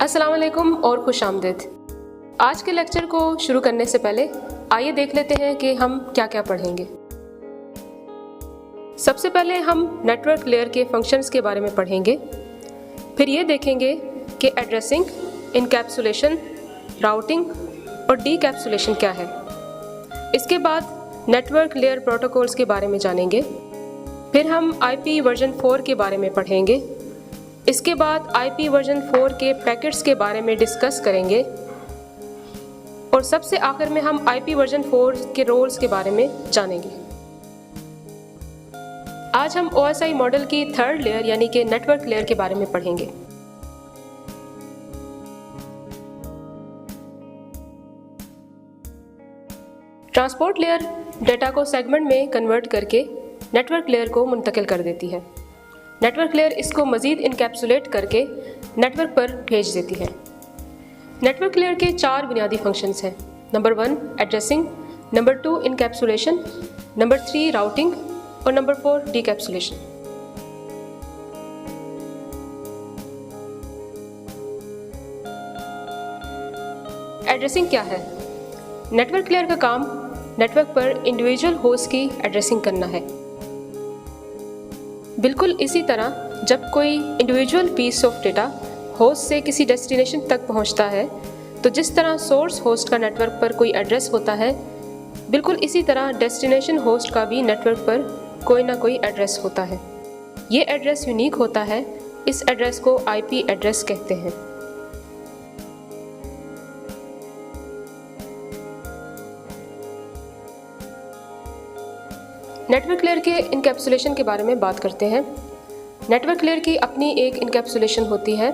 अस्सलाम वालेकुम और खुश आमदीद। आज के लेक्चर को शुरू करने से पहले आइए देख लेते हैं कि हम क्या क्या पढ़ेंगे। सबसे पहले हम नेटवर्क लेयर के फंक्शंस के बारे में पढ़ेंगे। फिर ये देखेंगे कि एड्रेसिंग, इनकैप्सुलेशन, राउटिंग और डीकैप्सुलेशन क्या है। इसके बाद नेटवर्क लेयर प्रोटोकॉल्स के बारे में जानेंगे। फिर हम IP वर्जन 4 के बारे में पढ़ेंगे। इसके बाद IP वर्जन 4 के पैकेट्स के बारे में डिस्कस करेंगे और सबसे आखिर में हम IP वर्जन 4 के रोल्स के बारे में जानेंगे। आज हम OSI मॉडल की थर्ड लेयर यानी कि नेटवर्क लेयर के बारे में पढ़ेंगे। ट्रांसपोर्ट लेयर डेटा को सेगमेंट में कन्वर्ट करके नेटवर्क लेयर को मुंतकिल कर देती है। नेटवर्क लेयर इसको मज़ीद इनकैप्सुलेट करके नेटवर्क पर भेज देती है। नेटवर्क लेयर के 4 बुनियादी फंक्शंस हैं। Number 1 addressing, number 2 encapsulation, number 3 routing और नंबर 4 डीकैप्सुलेशन। एड्रेसिंग क्या है? नेटवर्क लेयर का काम नेटवर्क पर इंडिविजुअल होस्ट की एड्रेसिंग करना है। बिल्कुल इसी तरह जब कोई individual piece of data host से किसी डेस्टिनेशन तक पहुंचता है तो जिस तरह सोर्स होस्ट का नेटवर्क पर कोई एड्रेस होता है, बिल्कुल इसी तरह डेस्टिनेशन होस्ट का भी नेटवर्क पर कोई ना कोई एड्रेस होता है। ये एड्रेस यूनिक होता है। इस एड्रेस को IP एड्रेस कहते हैं। नेटवर्क लेयर के इनकैप्सुलेशन के बारे में बात करते हैं। नेटवर्क लेयर की अपनी एक इनकैप्सुलेशन होती है।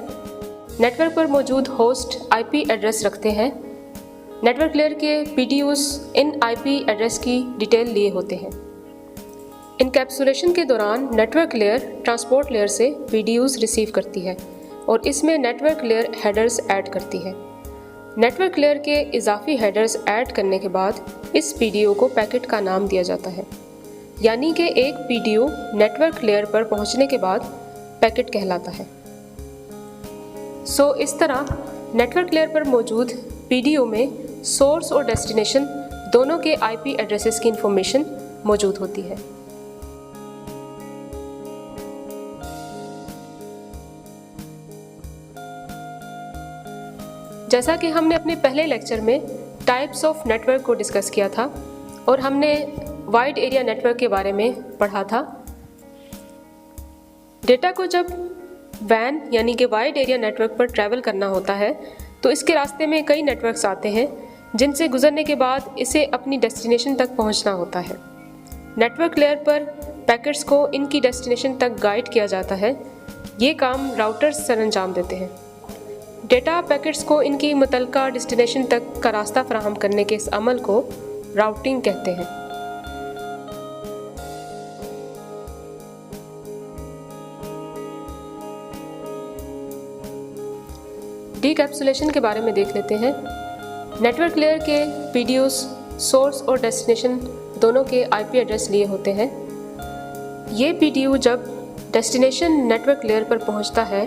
नेटवर्क पर मौजूद होस्ट IP एड्रेस रखते हैं। नेटवर्क लेयर के PDUs इन IP एड्रेस की डिटेल लिए होते हैं। इनकैप्सुलेशन के दौरान नेटवर्क लेयर ट्रांसपोर्ट लेयर से PDUs रिसीव करती है और इसमें नेटवर्क लेयर हेडर्स ऐड करती है। नेटवर्क लेयर के इजाफी हेडर्स ऐड करने के बाद इस PDU को पैकेट का नाम दिया जाता है, यानी कि एक PDU नेटवर्क लेयर पर पहुंचने के बाद पैकेट कहलाता है। इस तरह नेटवर्क लेयर पर मौजूद PDU में सोर्स और डेस्टिनेशन दोनों के IP एड्रेसेस की इंफॉर्मेशन मौजूद होती है। जैसा कि हमने अपने पहले लेक्चर में टाइप्स ऑफ नेटवर्क को डिस्कस किया था और हमने वाइड एरिया नेटवर्क के बारे में पढ़ा था। डेटा को जब वैन यानी कि वाइड एरिया नेटवर्क पर ट्रैवल करना होता है तो इसके रास्ते में कई नेटवर्क्स आते हैं जिनसे गुजरने के बाद इसे अपनी डेस्टिनेशन तक पहुंचना होता है। नेटवर्क लेयर पर पैकेट्स को इनकी डेस्टिनेशन तक गाइड किया जाता है। ये काम राउटर्स सरअंजाम देते हैं। डेटा पैकेट्स को इनकी मुतल्लिका डेस्टिनेशन तक का रास्ता फराहम करने के इस अमल को राउटिंग कहते हैं। डीकैप्सुलेशन के बारे में देख लेते हैं। नेटवर्क लेयर के PDUs सोर्स और डेस्टिनेशन दोनों के IP एड्रेस लिए होते हैं। ये PDU जब डेस्टिनेशन नेटवर्क लेयर पर पहुंचता है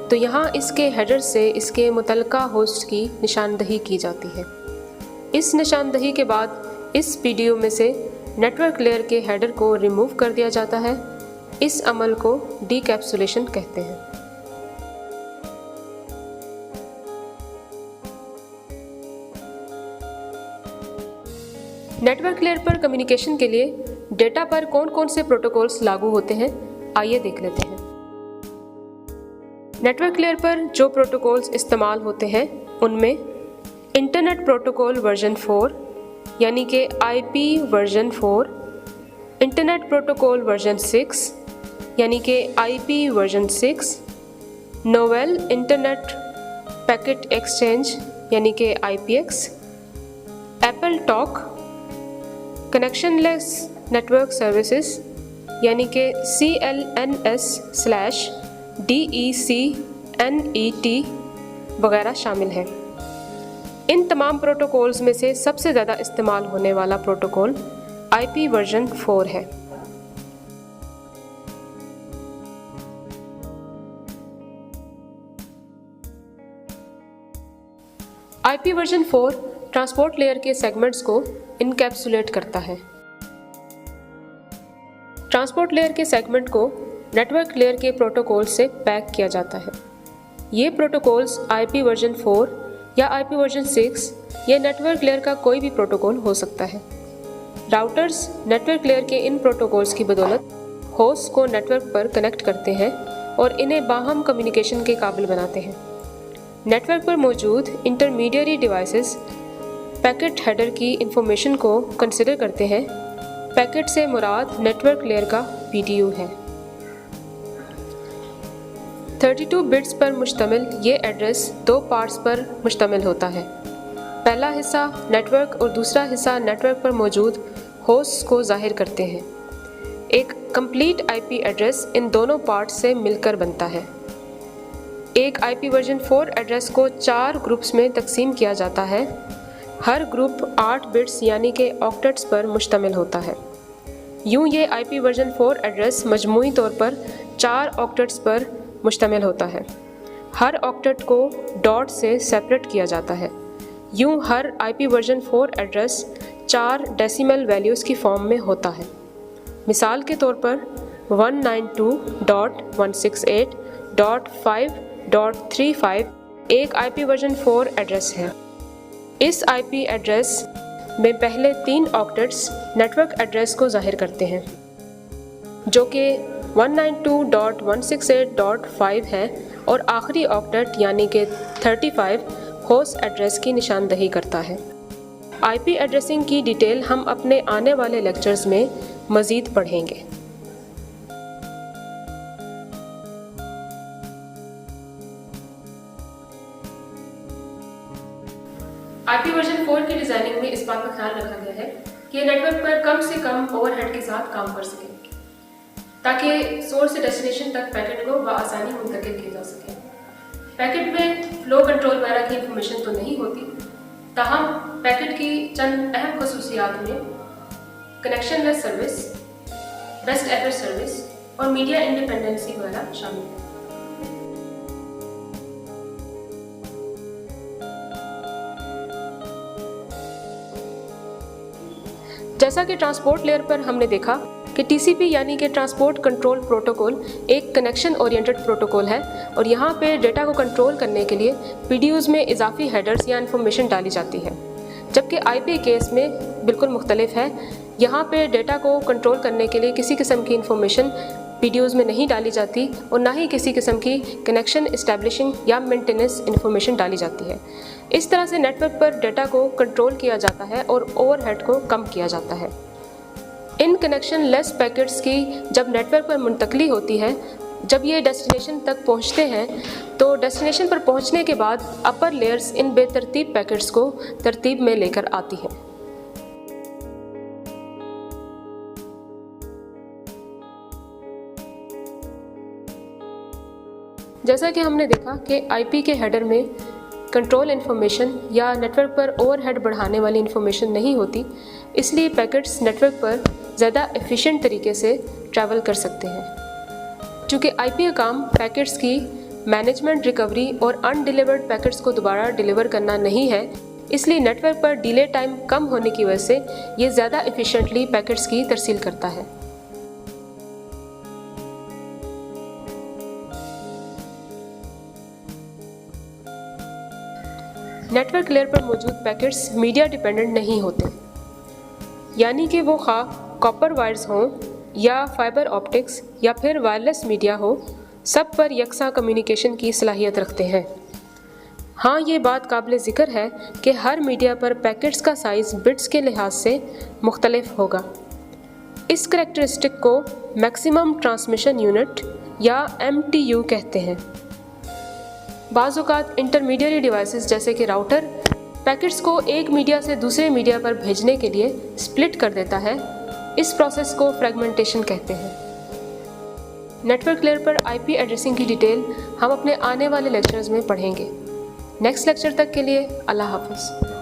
तो यहाँ इसके हेडर से इसके मुतल्लिका होस्ट की निशानदही की जाती है। इस निशानदही के बाद इस PDU में से नेटवर्क लेयर के हेडर को रिमूव कर दिया जाता है। इस अमल को डीकैप्सुलेशन कहते हैं। नेटवर्क लेयर पर कम्युनिकेशन के लिए डेटा पर कौन कौन से प्रोटोकॉल्स लागू होते हैं, आइए देख लेते हैं। नेटवर्क लेयर पर जो प्रोटोकॉल्स इस्तेमाल होते हैं उनमें इंटरनेट प्रोटोकॉल वर्जन 4 यानी कि IP version 4, internet protocol version 6 यानी कि IP version 6, novel internet packet exchange यानी कि IPX, Apple talk, connectionless network services यानी कि CLNS/DECNET वगैरह शामिल हैं। इन तमाम प्रोटोकॉल्स में से सबसे ज़्यादा इस्तेमाल होने वाला प्रोटोकॉल IP वर्जन 4 है। IP वर्जन 4 ट्रांसपोर्ट लेयर के सेगमेंट्स को इनकैप्सुलेट करता है। ट्रांसपोर्ट लेयर के सेगमेंट को नेटवर्क लेयर के प्रोटोकॉल से पैक किया जाता है। ये प्रोटोकॉल्स IP वर्जन 4 या IP वर्जन 6 या नेटवर्क लेयर का कोई भी प्रोटोकॉल हो सकता है। राउटर्स नेटवर्क लेयर के इन प्रोटोकॉल्स की बदौलत होस्ट को नेटवर्क पर कनेक्ट करते हैं और इन्हें बाहम कम्युनिकेशन के काबिल बनाते हैं। नेटवर्क पर मौजूद इंटरमीडिएरी डिवाइसेस पैकेट हेडर की इंफॉर्मेशन को कंसिडर करते हैं। पैकेट से मुराद नेटवर्क लेयर का PDU है। 32 बिट्स पर मुश्तमिल ये एड्रेस दो पार्ट्स पर मुश्तमिल होता है। पहला हिस्सा नेटवर्क और दूसरा हिस्सा नेटवर्क पर मौजूद होस्ट को जाहिर करते हैं। एक कंप्लीट IP एड्रेस इन दोनों पार्ट्स से मिलकर बनता है। एक IP वर्जन 4 एड्रेस को 4 ग्रुप्स में तकसीम किया जाता है। हर ग्रुप 8 बिट्स यानी कि ऑक्टेट्स पर मुश्तमिल होता है। यूँ ये IP वर्जन 4 एड्रेस मजमूई तौर पर 4 ऑक्टेट्स पर मुश्तमिल होता है। हर ऑक्टेट को डॉट से सेपरेट किया जाता है। यूँ हर IP version 4 address 4 decimal values की फॉर्म में होता है। मिसाल के तौर पर 192.168.5.35 एक IP वर्जन 4 एड्रेस है। इस IP एड्रेस में पहले 3 ऑक्टेट्स नेटवर्क एड्रेस को जाहिर करते हैं, जो कि 192.168.5 है, और आखिरी ऑक्टेट यानी कि 35 होस्ट एड्रेस की निशानदही करता है। IP एड्रेसिंग की डिटेल हम अपने आने वाले लेक्चर्स में मज़ीद पढ़ेंगे। IP वर्जन 4 की डिज़ाइनिंग में इस बात का ख्याल रखा गया है कि नेटवर्क पर कम से कम ओवरहेड के साथ काम कर सके, ताकि सोर्स से डेस्टिनेशन तक पैकेट को बआसानी मुंतकिल किया जा सके। पैकेट में फ्लो कंट्रोल वगैरह की इंफॉर्मेशन तो नहीं होती, ताहम पैकेट की चंद अहम खसूसियात में connection less service, best effort service और मीडिया इंडिपेंडेंसी वगैरह शामिल है। जैसा कि ट्रांसपोर्ट लेयर पर हमने देखा कि TCP यानी कि ट्रांसपोर्ट कंट्रोल प्रोटोकॉल एक कनेक्शन ओरिएंटेड प्रोटोकॉल है, और यहाँ पे डेटा को कंट्रोल करने के लिए PDUs में इजाफी हेडर्स या इंफॉर्मेशन डाली जाती है, जबकि IP केस में बिल्कुल मुख्तलिफ है। यहाँ पे डेटा को कंट्रोल करने के लिए किसी किस्म की इंफॉर्मेशन PDUs में नहीं डाली जाती और ना ही किसी किस्म की कनेक्शन इस्टेब्लिशिंग या मेंटेनेंस इंफॉर्मेशन डाली जाती है। इस तरह से नेटवर्क पर डेटा को कंट्रोल किया जाता है और ओवरहेड को कम किया जाता है। इन कनेक्शन लेस पैकेट्स की जब नेटवर्क पर मुंतकली होती है, जब ये डेस्टिनेशन तक पहुंचते हैं, तो डेस्टिनेशन पर पहुंचने के बाद अपर लेयर्स इन बेतरतीब पैकेट्स को तरतीब में लेकर आती है। जैसा कि हमने देखा कि IP के हेडर में कंट्रोल इन्फॉर्मेशन या नेटवर्क पर ओवरहेड बढ़ाने वाली इन्फॉर्मेशन नहीं होती, इसलिए पैकेट्स नेटवर्क पर ज़्यादा एफिशिएंट तरीके से ट्रैवल कर सकते हैं। चूँकि IP का काम पैकेट्स की मैनेजमेंट, रिकवरी और अनडिलीवर्ड पैकेट्स को दोबारा डिलीवर करना नहीं है, इसलिए नेटवर्क पर डिले टाइम कम होने की वजह से ये ज़्यादा एफिशिएंटली पैकेट्स की तरसील करता है। नेटवर्क लेयर पर मौजूद पैकेट्स मीडिया डिपेंडेंट नहीं होते, यानी कि वो खा कॉपर वायर्स हों या फाइबर ऑप्टिक्स या फिर वायरलेस मीडिया हो, सब पर यकसा कम्युनिकेशन की सलाहियत रखते हैं। हाँ, ये बात काबिल ज़िक्र है कि हर मीडिया पर पैकेट्स का साइज़ बिट्स के लिहाज से मुख्तलिफ होगा। इस करैक्टरिस्टिक को मैक्सिमम ट्रांसमिशन यूनिट या MTU कहते हैं। बाज़ औक़ात इंटरमीडिएट डिवाइसेस जैसे कि राउटर पैकेट्स को एक मीडिया से दूसरे मीडिया पर भेजने के लिए स्प्लिट कर देता है। इस प्रोसेस को फ्रेगमेंटेशन कहते हैं। नेटवर्क लेयर पर IP एड्रेसिंग की डिटेल हम अपने आने वाले लेक्चर्स में पढ़ेंगे। नेक्स्ट लेक्चर तक के लिए अल्लाह हाफ़िज़।